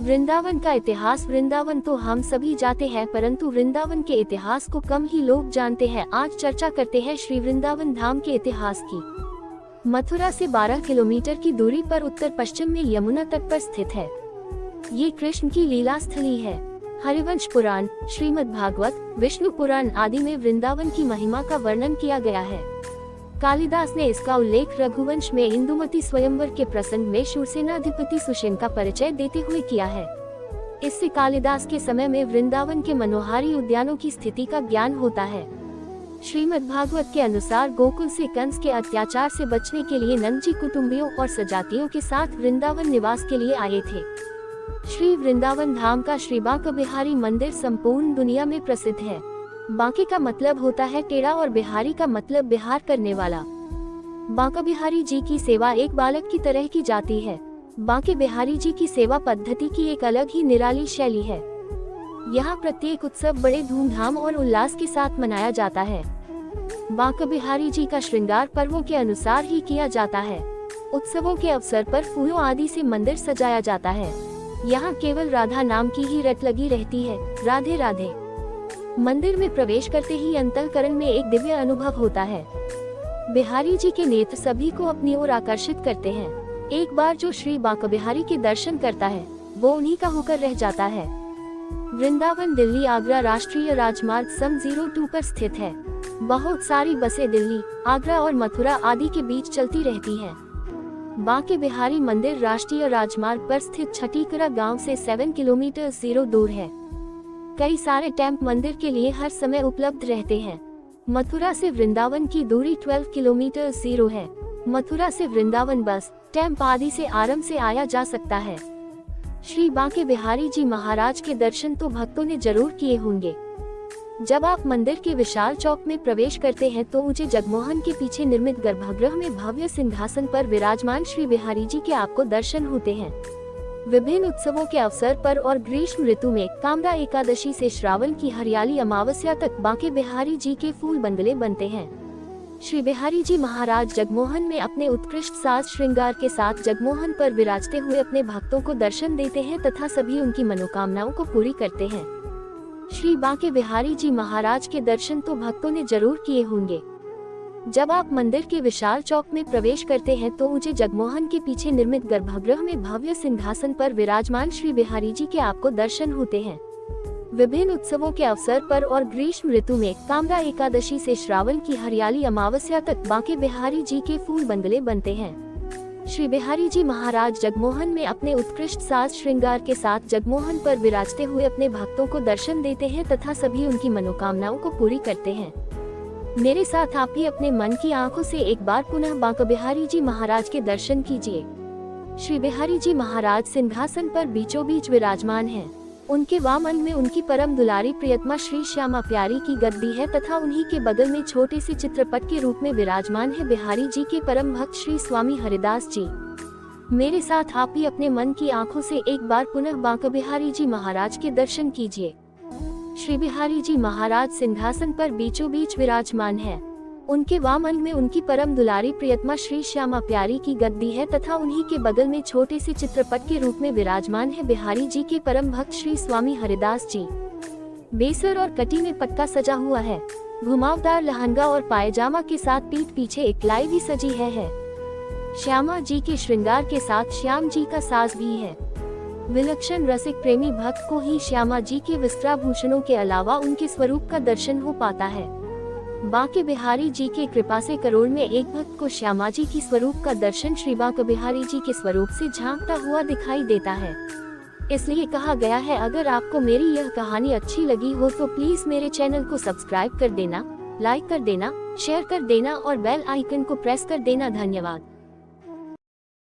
वृंदावन का इतिहास। वृंदावन तो हम सभी जाते हैं, परंतु वृंदावन के इतिहास को कम ही लोग जानते हैं। आज चर्चा करते हैं श्री वृंदावन धाम के इतिहास की। मथुरा से 12 किलोमीटर की दूरी पर उत्तर पश्चिम में यमुना तट पर स्थित है। ये कृष्ण की लीला स्थली है। हरिवंश पुराण, श्रीमद् भागवत, विष्णु पुराण आदि में वृंदावन की महिमा का वर्णन किया गया है। कालिदास ने इसका उल्लेख रघुवंश में इंदुमती स्वयंवर के प्रसंग में शूरसेनाधिपति सुषेण का परिचय देते हुए किया है। इससे कालिदास के समय में वृंदावन के मनोहारी उद्यानों की स्थिति का ज्ञान होता है। श्रीमद् भागवत के अनुसार गोकुल से कंस के अत्याचार से बचने के लिए नंद जी कुटुंबियों और सजातियों के साथ वृंदावन निवास के लिए आए थे। श्री वृंदावन धाम का श्री बांके बिहारी मंदिर संपूर्ण दुनिया में प्रसिद्ध है। बांके का मतलब होता है टेढ़ा और बिहारी का मतलब बिहार करने वाला। बांके बिहारी जी की सेवा एक बालक की तरह की जाती है। बांके बिहारी जी की सेवा पद्धति की एक अलग ही निराली शैली है। यहाँ प्रत्येक उत्सव बड़े धूमधाम और उल्लास के साथ मनाया जाता है। बांके बिहारी जी का श्रृंगार पर्वों के अनुसार ही किया जाता है। उत्सवों के अवसर पर फूलों आदि से मंदिर सजाया जाता है। यहाँ केवल राधा नाम की ही रट लगी रहती है, राधे राधे। मंदिर में प्रवेश करते ही अंतःकरण में एक दिव्य अनुभव होता है। बिहारी जी के नेत्र सभी को अपनी ओर आकर्षित करते हैं। एक बार जो श्री बांके बिहारी के दर्शन करता है वो उन्हीं का होकर रह जाता है। वृंदावन दिल्ली आगरा राष्ट्रीय राजमार्ग सम 02 पर स्थित है। बहुत सारी बसें दिल्ली, आगरा और मथुरा आदि के बीच चलती रहती हैं। बांके बिहारी मंदिर राष्ट्रीय राजमार्ग पर स्थित छठीकरा गांव से 7 किलोमीटर दूर है। कई सारे टेम्प मंदिर के लिए हर समय उपलब्ध रहते हैं। मथुरा से वृंदावन की दूरी 12 किलोमीटर है। मथुरा से वृंदावन बस, टेम्प आदि से आराम से आया जा सकता है। श्री बांके बिहारी जी महाराज के दर्शन तो भक्तों ने जरूर किए होंगे। जब आप मंदिर के विशाल चौक में प्रवेश करते हैं तो ऊंचे जगमोहन के पीछे निर्मित गर्भगृह में भव्य सिंहासन पर विराजमान श्री बिहारी जी के आपको दर्शन होते हैं। विभिन्न उत्सवों के अवसर पर और ग्रीष्म ऋतु में कामदा एकादशी से श्रावण की हरियाली अमावस्या तक बांके बिहारी जी के फूल बंगले बनते हैं। श्री बिहारी जी महाराज जगमोहन में अपने उत्कृष्ट साज श्रृंगार के साथ जगमोहन पर विराजते हुए अपने भक्तों को दर्शन देते हैं तथा सभी उनकी मनोकामनाओं को पूरी करते हैं। श्री बांके बिहारी जी महाराज के दर्शन तो भक्तों ने जरूर किए होंगे। जब आप मंदिर के विशाल चौक में प्रवेश करते हैं तो ऊंचे जगमोहन के पीछे निर्मित गर्भगृह में भव्य सिंहासन पर विराजमान श्री बिहारी जी के आपको दर्शन होते हैं। विभिन्न उत्सवों के अवसर पर और ग्रीष्म ऋतु में कामदा एकादशी से श्रावण की हरियाली अमावस्या तक बांके बिहारी जी के फूल बंगले बनते हैं। श्री बिहारी जी महाराज जगमोहन में अपने उत्कृष्ट साज श्रृंगार के साथ जगमोहन पर विराजते हुए अपने भक्तों को दर्शन देते हैं तथा सभी उनकी मनोकामनाओं को पूरी करते हैं। मेरे साथ आप भी अपने मन की आंखों से एक बार पुनः बांके बिहारी जी महाराज के दर्शन कीजिए। श्री बिहारी जी महाराज सिंहासन पर बीचों बीच विराजमान हैं। उनके वाम अंग में उनकी परम दुलारी प्रियतमा श्री श्यामा प्यारी की गद्दी है तथा उन्हीं के बगल में छोटे से चित्रपट के रूप में विराजमान है बिहारी जी के परम भक्त श्री स्वामी हरिदास जी। मेरे साथ आप भी अपने मन की आंखों से एक बार पुनः बांके बिहारी जी महाराज के दर्शन कीजिए। श्री बिहारी जी महाराज सिंहासन पर बीचों बीच विराजमान है। उनके वाम अंग में उनकी परम दुलारी प्रियतमा श्री श्यामा प्यारी की गद्दी है तथा उन्हीं के बगल में छोटे से चित्रपट के रूप में विराजमान है बिहारी जी के परम भक्त श्री स्वामी हरिदास जी। बेसर और कटी में पट्टा सजा हुआ है। घुमावदार लहंगा और पायजामा के साथ पीठ पीछे एक लाई भी सजी है। श्यामा जी के श्रृंगार के साथ श्याम जी का साज भी है। विलक्षण रसिक प्रेमी भक्त को ही श्यामा जी के वस्त्राभूषणों के अलावा उनके स्वरूप का दर्शन हो पाता है। बांके बिहारी जी के कृपा से करोड़ में एक भक्त को श्यामा जी की स्वरूप का दर्शन श्री बांके बिहारी जी के स्वरूप से झांकता हुआ दिखाई देता है। इसलिए कहा गया है, अगर आपको मेरी यह कहानी अच्छी लगी हो तो प्लीज मेरे चैनल को सब्सक्राइब कर देना, लाइक कर देना, शेयर कर देना और बेल आइकन को प्रेस कर देना। धन्यवाद।